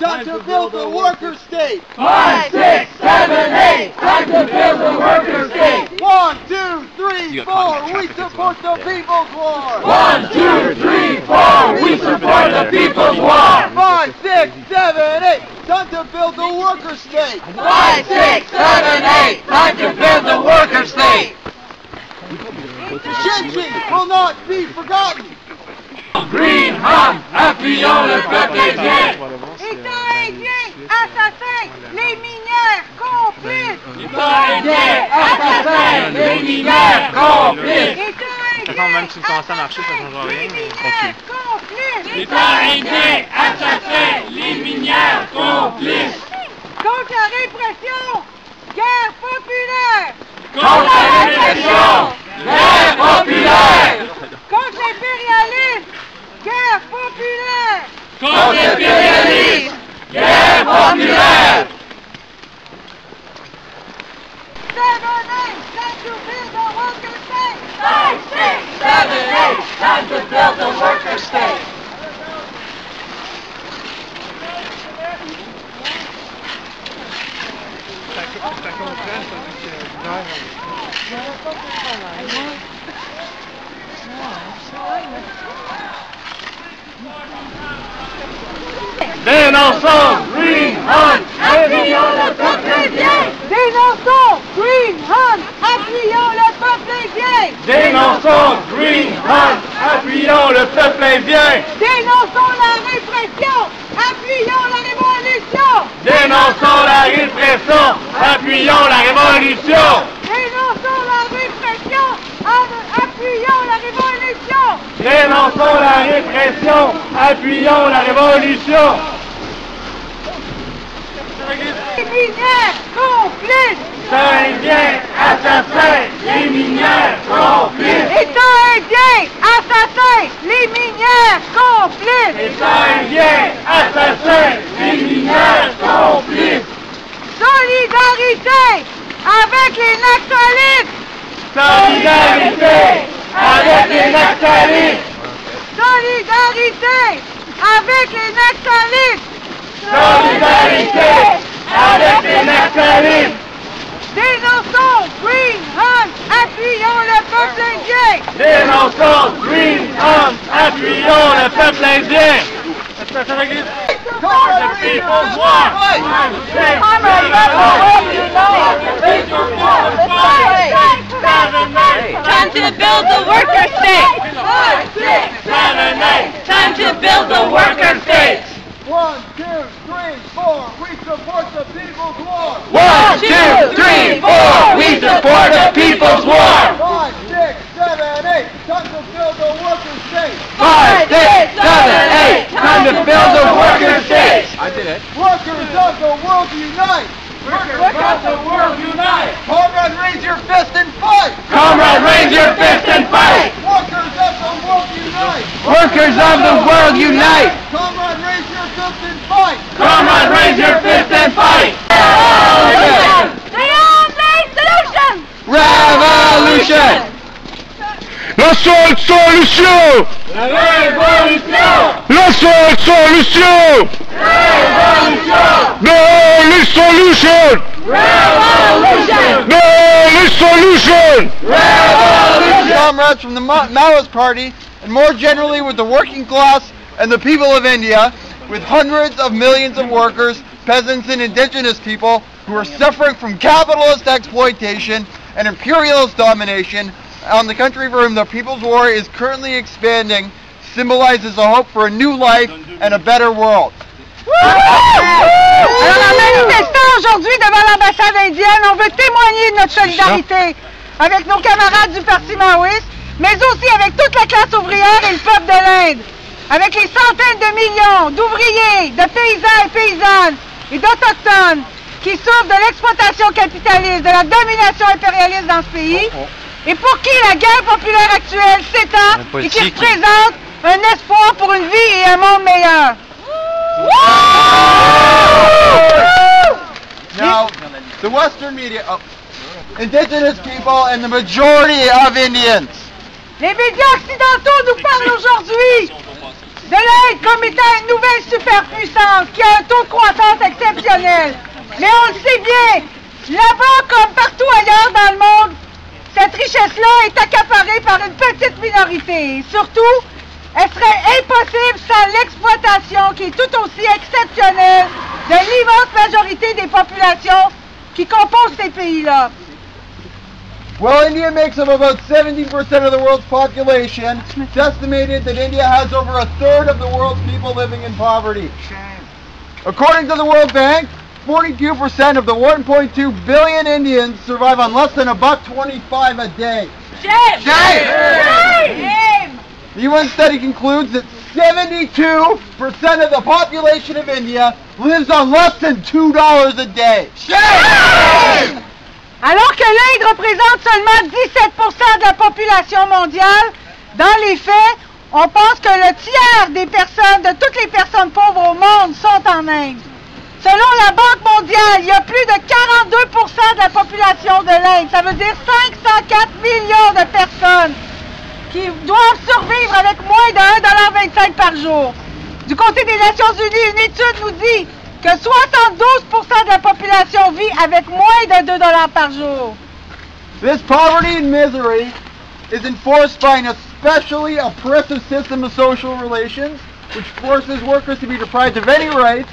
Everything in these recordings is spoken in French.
time to build the worker state. 5, 6, 7, 8, time to build the worker state. 1, 2, 3, 4, we support the people's war. 1, 2, 3, 4, we support the people's war. 5, 6, 7, 8, time to build the worker state. 5, 6, 7, 8, time to build the worker state. Gentry will not be forgotten. Green Hunt, appuyons le peuple indien. État indien, assassin, les mineurs, complices. État indien, assassin, les mineurs, complices. État Attends, même si indien, tu commences à marcher, ça ne change rien. les mineurs, complices. État indien, assassin, les mineurs, complices. Contre la répression, guerre populaire. Contre la répression, guerre populaire. Contre l'impérialisme, guerre populaire. Contre l'impérialisme, guerre populaire. 7, 8, time to build the worker state. 5, 6, 7, 8, time to build the worker state. Ça contraste avec l'hiver. Dénonçons Green Hunt, appuyons le peuple indien. Dénonçons Green Hunt, appuyons le peuple indien. Dénonçons Green Hunt, appuyons le peuple indien. Dénonçons la répression, appuyons la révolution. Dénonçons la répression, appuyons la révolution. Dénonçons la répression, appuyons la révolution. Dénonçons la répression, appuyons la révolution. Les mineurs complices. État indien, assassin, les mineurs, complices. État indien, assassin, les mineurs complices. État indien, assassin, les mineurs, complices. Solidarité avec les naxalistes. Solidarité avec les naxalistes. Solidarité avec les naxalistes. Solidarité avec les naxalistes. Dénonçons Green Hunt, appuyons le peuple indien. Dénonçons Green Hunt, appuyons le peuple indien. The people's war. Time to build the worker state. 5, 6, 7, 8. Time to build the worker state. 1, 2, 3, 4, we support the people's war. 1, 2, 3, 4. We support the people's war. 5, 6, 7, 8, time to build the worker state. 5, 6, 7, 8. Time to build the worker state. I did it. Workers of the world unite. Workers of the world unite. Comrade, raise your fist and fight. Comrade, raise your fist and fight. Workers of the world unite. Workers of the world unite. Comrade, raise your fist and fight. Comrade, raise your fist and fight. Solution. Revolution. La seule solution! La révolution. La seule solution! Révolution. The only solution! Revolution. The only solution! Revolution. Comrades from the Maoist Party, and more generally with the working class and the people of India, with hundreds of millions of workers, peasants and indigenous people who are suffering from capitalist exploitation and imperialist domination on the country for whom the People's War is currently expanding, symbolizes a hope for a new life and a better world. Alors, en manifestant aujourd'hui devant l'ambassade indienne, on veut témoigner de notre solidarité avec nos camarades du Parti maoïste, mais aussi avec toute la classe ouvrière et le peuple de l'Inde, avec les centaines de millions d'ouvriers, de paysans et paysannes et d'autochtones qui souffrent de l'exploitation capitaliste, de la domination impérialiste dans ce pays, et pour qui la guerre populaire actuelle s'étend et qui représente un espoir pour une vie et un monde meilleur. Now, the Western media, indigenous people and the majority of Indians. Les médias occidentaux nous parlent aujourd'hui de l'aide comme étant une nouvelle superpuissance qui a un taux de croissance exceptionnel. Mais on le sait bien, là-bas comme partout ailleurs dans le monde, cette richesse-là est accaparée par une petite minorité. Et surtout, elle serait impossible sans l'exploitation qui est tout aussi exceptionnelle de l'immense majorité des populations qui composent ces pays-là. Well, India makes up about 70% of the world's population. It's estimated that India has over a third of the world's people living in poverty. According to the World Bank, 42% of the 1.2 billion Indians survive on less than $1.25 a day. Shame! Shame! The UN study concludes that 72% of the population of India lives on less than $2 a day. Shame! Alors que l'Inde représente seulement 17% de la population mondiale, dans les faits, on pense que le tiers des personnes, de toutes les personnes pauvres au monde, sont en Inde. Selon la Banque mondiale, il y a plus de 42% de la population de l'Inde. Ça veut dire 504 millions de personnes qui doivent survivre avec moins de 1,25$ par jour. Du côté des Nations Unies, une étude nous dit que 72% de la population vit avec moins de 2$ par jour. This poverty and misery is enforced by an especially oppressive system of social relations, which forces workers to be deprived of any rights,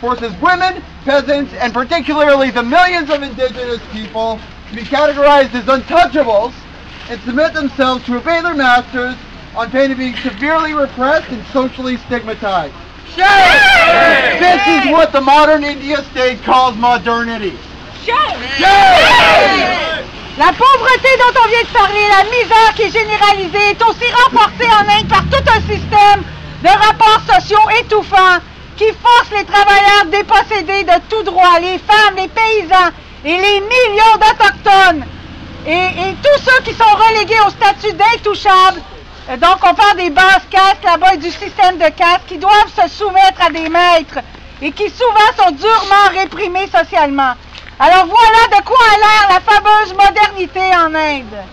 forces women, peasants, and particularly the millions of indigenous people to be categorized as untouchables and submit themselves to obey their masters on pain of being severely repressed and socially stigmatized. Shame! This is what the modern India state calls modernity. Shame! La pauvreté dont on vient de parler, la misère qui est généralisée, est aussi remportée en Inde par tout un système de rapports sociaux étouffants qui forcent les travailleurs dépossédés de tout droit, les femmes, les paysans et les millions d'Autochtones et tous ceux qui sont relégués au statut d'intouchables. Donc on parle des basses castes là-bas et du système de caste qui doivent se soumettre à des maîtres et qui souvent sont durement réprimés socialement. Alors voilà de quoi a l'air la fameuse modernité en Inde.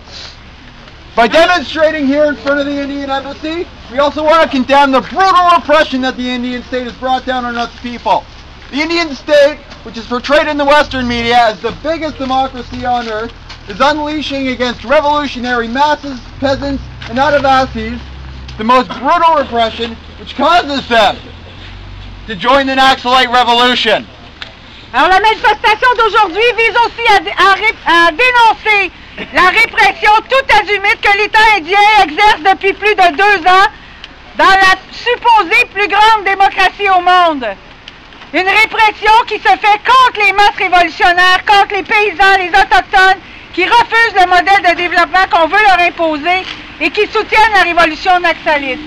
By demonstrating here in front of the Indian Embassy, we also want to condemn the brutal repression that the Indian state has brought down on its people. The Indian state, which is portrayed in the Western media as the biggest democracy on earth, is unleashing against revolutionary masses, peasants, and Adivasis the most brutal repression, which causes them to join the Naxalite revolution. Alors la manifestation d'aujourd'hui vise aussi à dénoncer la répression tout azimut que l'État indien exerce depuis plus de 2 ans dans la supposée plus grande démocratie au monde. Une répression qui se fait contre les masses révolutionnaires, contre les paysans, les autochtones, qui refusent le modèle de développement qu'on veut leur imposer et qui soutiennent la révolution naxalite.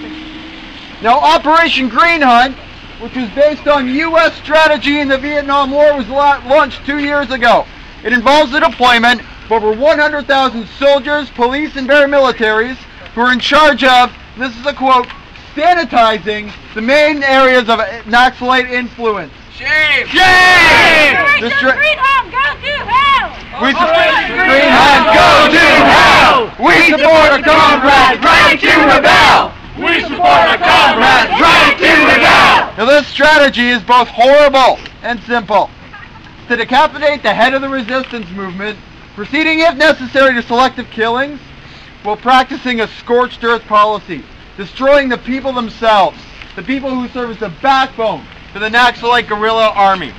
Now, Operation Green Hunt, which was based on U.S. strategy in the Vietnam War, was launched 2 years ago. It involves the deployment of over 100,000 soldiers, police, and paramilitaries who are in charge of, this is a quote, sanitizing the main areas of Naxalite influence. Shame! Shame! Green Home, go to hell! We support Green Hunt, go to hell! We support our comrades, right to rebel! We support our comrades, right to rebel! Now this strategy is both horrible and simple. To decapitate the head of the resistance movement, proceeding if necessary to selective killings, while practicing a scorched earth policy, destroying the people themselves, the people who serve as the backbone to the Naxalite guerrilla army.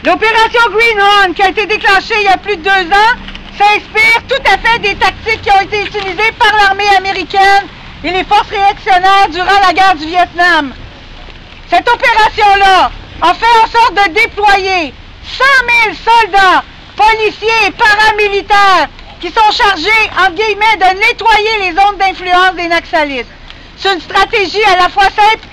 L'opération Green Hunt, qui a été déclenchée il y a plus de 2 ans, s'inspire tout à fait des tactiques qui ont été utilisées par l'armée américaine et les forces réactionnaires durant la guerre du Vietnam. Cette opération-là a fait en sorte de déployer 100 000 soldats, policiers et paramilitaires qui sont chargés, entre guillemets, de nettoyer les zones d'influence des Naxalites. C'est une stratégie à la fois simple